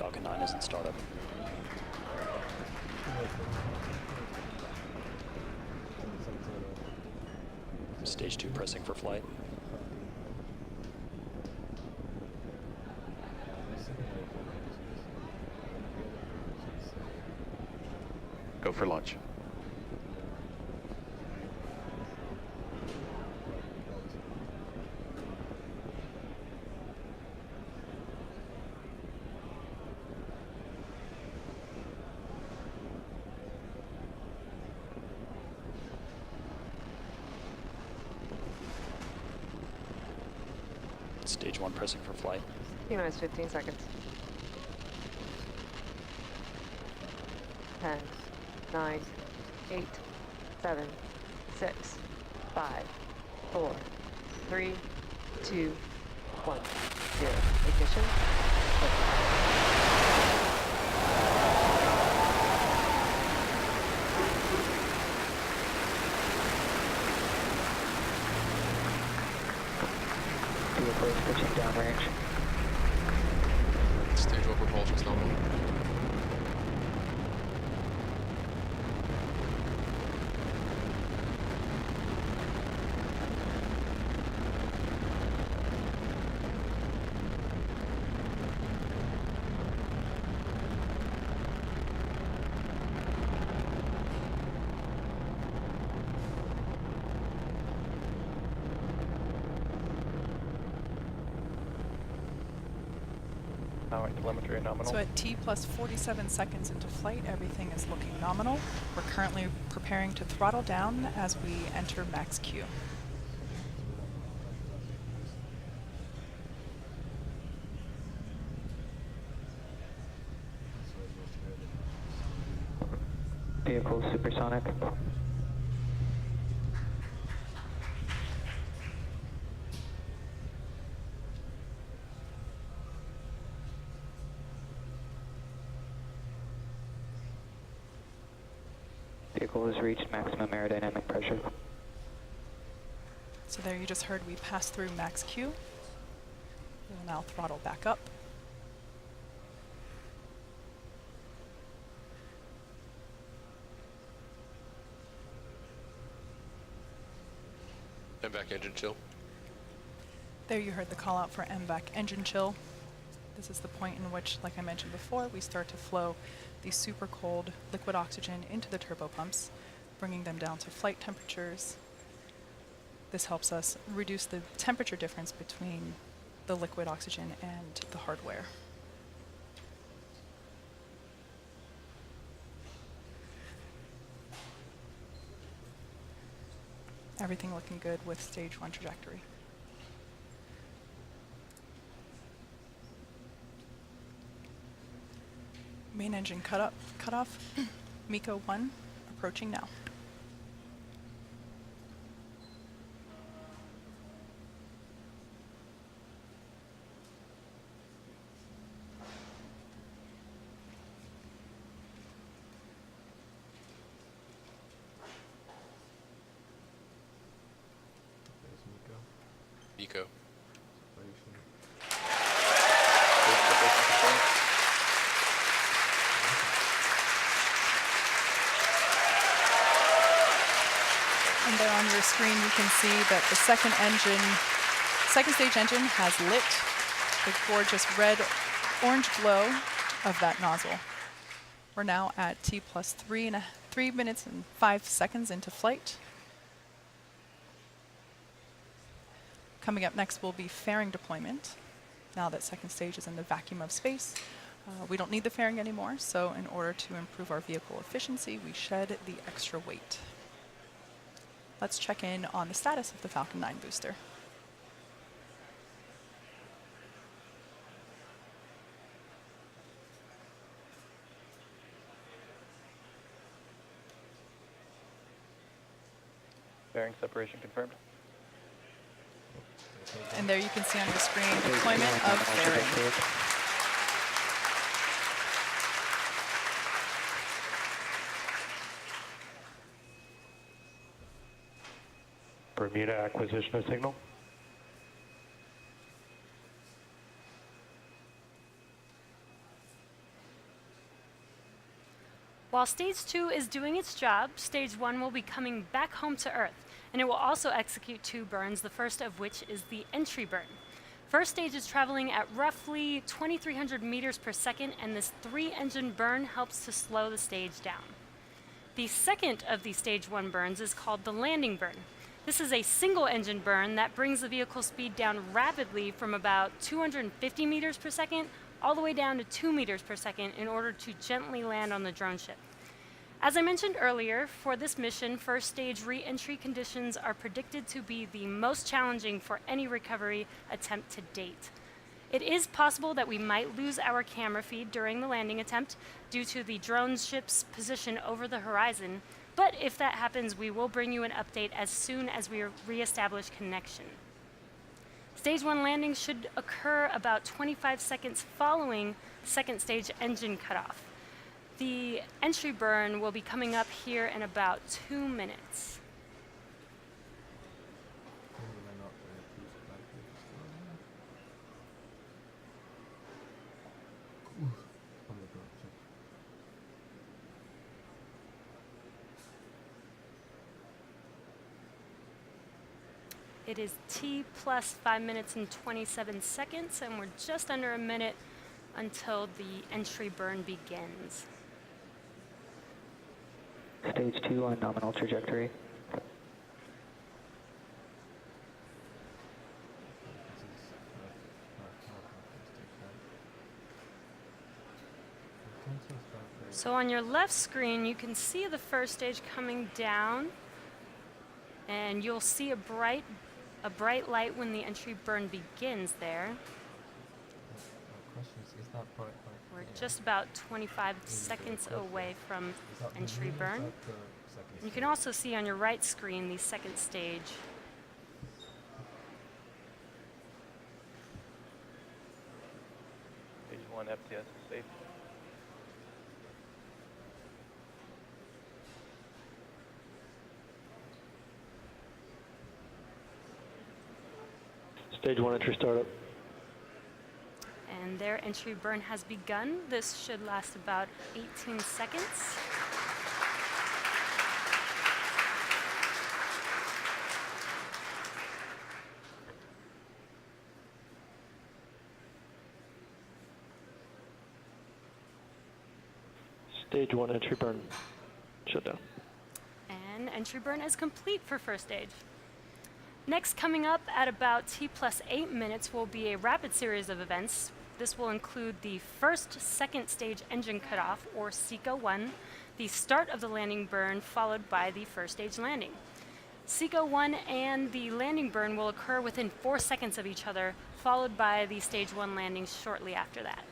Falcon 9 is in startup. Stage 2 pressing for flight. Go for launch. Stage 1 pressing for flight. T-minus 15 seconds. 10, 9, 8, 7, 6, 5, 4, 3, 2, 1, 0. Ignition. Vehicle is pitching downrange. Stage 1 propulsion's nominal. Telemetry nominal. So at T plus 47 seconds into flight, everything is looking nominal. We're currently preparing to throttle down as we enter max Q. Vehicle supersonic. Vehicle has reached maximum aerodynamic pressure. So there you just heard we passed through max Q. We'll now throttle back up. MVAC engine chill. There you heard the call out for MVAC engine chill. This is the point in which, like I mentioned before, we start to flow the super cold liquid oxygen into the turbopumps, bringing them down to flight temperatures. This helps us reduce the temperature difference between the liquid oxygen and the hardware. Everything looking good with stage 1 trajectory. Main engine cutoff. MECO 1 approaching now. MECO. And there on your screen you can see that the second stage engine has lit the gorgeous red-orange glow of that nozzle. We're now at T plus 3 minutes and 5 seconds into flight. Coming up next will be fairing deployment. Now that second stage is in the vacuum of space, we don't need the fairing anymore, so in order to improve our vehicle efficiency, we shed the extra weight. Let's check in on the status of the Falcon 9 booster. Bearing separation confirmed. And there you can see on your screen deployment of fairing. Bermuda acquisition of signal. While Stage 2 is doing its job, Stage 1 will be coming back home to Earth, and it will also execute 2 burns, the first of which is the entry burn. First stage is traveling at roughly 2,300 meters per second, and this 3-engine burn helps to slow the stage down. The second of the Stage 1 burns is called the landing burn. This is a single-engine burn that brings the vehicle speed down rapidly from about 250 meters per second all the way down to 2 meters per second in order to gently land on the drone ship. As I mentioned earlier, for this mission, first stage re-entry conditions are predicted to be the most challenging for any recovery attempt to date. It is possible that we might lose our camera feed during the landing attempt due to the drone ship's position over the horizon, but if that happens, we will bring you an update as soon as we re-establish connection. Stage 1 landing should occur about 25 seconds following second stage engine cutoff. The entry burn will be coming up here in about 2 minutes. It is T plus 5 minutes and 27 seconds, and we're just under a minute until the entry burn begins. Stage 2 on nominal trajectory. So on your left screen, you can see the first stage coming down, and you'll see a bright light when the entry burn begins there. We're just about 25 seconds away from entry burn. And you can also see on your right screen the second stage. Stage 1 FTS is safe. Stage 1 entry startup. And their entry burn has begun. This should last about 18 seconds. Stage 1 entry burn. Shut down. And entry burn is complete for first stage. Next, coming up at about T plus 8 minutes will be a rapid series of events. This will include the first second stage engine cutoff, or SECO-1, the start of the landing burn, followed by the first stage landing. SECO-1 and the landing burn will occur within 4 seconds of each other, followed by the stage 1 landing shortly after that.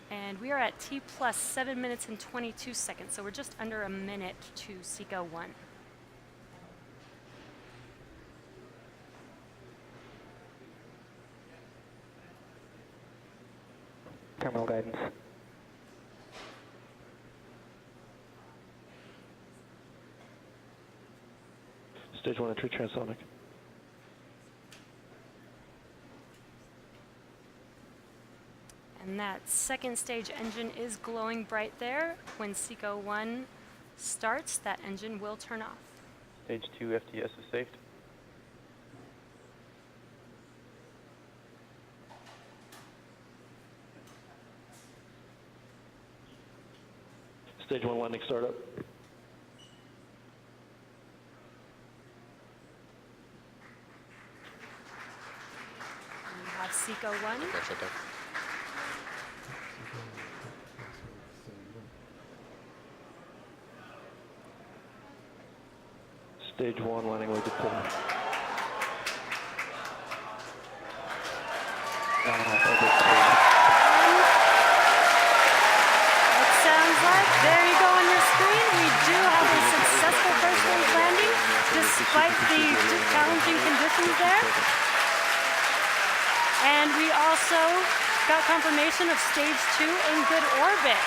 And we are at T plus 7 minutes and 22 seconds, so we're just under a minute to SECO-1. Terminal guidance. Stage 1 entry transonic. And that second stage engine is glowing bright there. When SECO-1 starts, that engine will turn off. Stage 2 FTS is safe. Stage 1 landing startup. And you have SECO-1. Okay, shut down. Stage 1 landing with deploy. It sounds like, there you go on your screen, we do have a successful first stage landing, despite the challenging conditions there. And we also got confirmation of stage 2 in good orbit.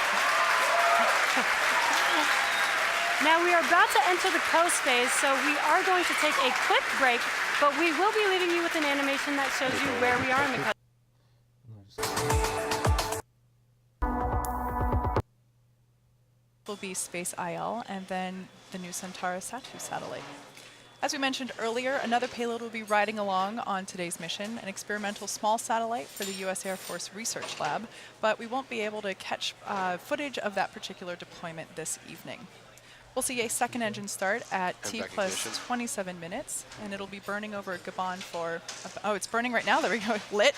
Now we are about to enter the coast phase, so we are going to take a quick break, but we will be leaving you with an animation that shows you where we are in the coast. will be SpaceIL and then the Nusantara Satu satellite. As we mentioned earlier, another payload will be riding along on today's mission, an experimental small satellite for the U.S. Air Force Research Lab, but we won't be able to catch footage of that particular deployment this evening. We'll see a second engine start at T back plus ignition. 27 minutes, and it'll be burning over Gabon for, oh, it's burning right now, there we go, lit.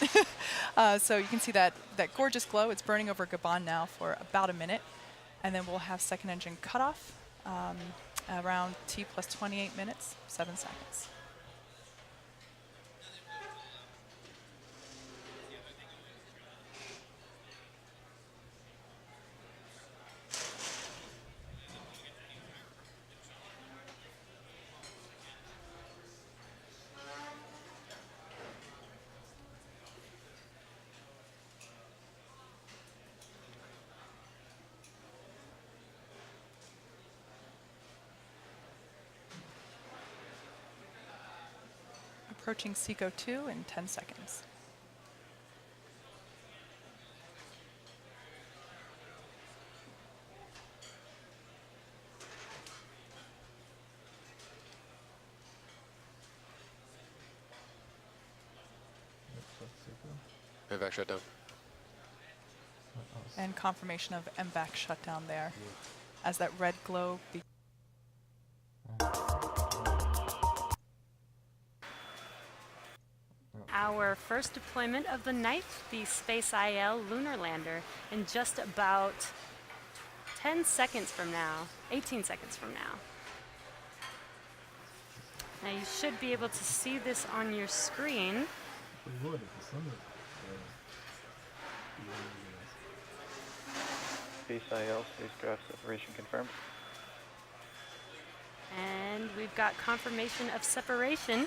So you can see that gorgeous glow. It's burning over Gabon now for about a minute, and then we'll have second engine cutoff around T plus 28 minutes, 7 seconds. Approaching SECO 2 in 10 seconds. Evac shutdown. And confirmation of MVAC shutdown there as that red glow Our first deployment of the night, the SpaceIL Lunar lander, in just about 10 seconds from now, 18 seconds from now. Now you should be able to see this on your screen. SpaceIL spacecraft separation confirmed. And we've got confirmation of separation.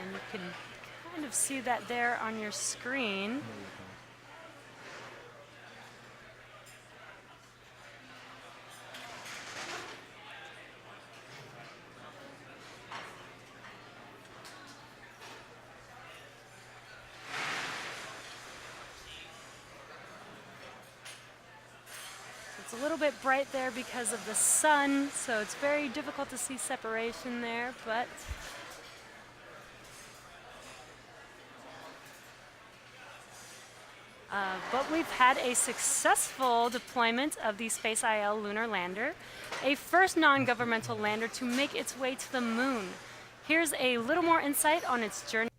And you can kind of see that there on your screen. It's a little bit bright there because of the sun, so it's very difficult to see separation there, but we've had a successful deployment of the SpaceIL lunar lander, a first non-governmental lander to make its way to the moon. Here's a little more insight on its journey.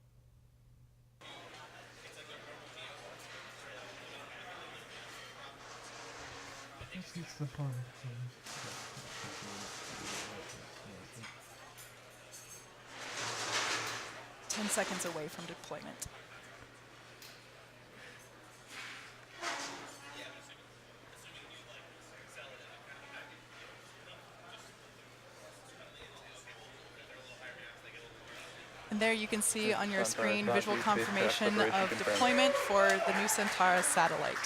Ten seconds away from deployment. And there you can see on your screen visual confirmation of deployment for the Nusantara satellite.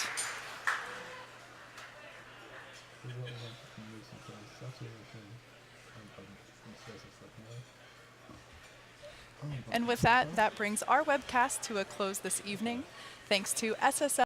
And with that, that brings our webcast to a close this evening. Thanks to SSL.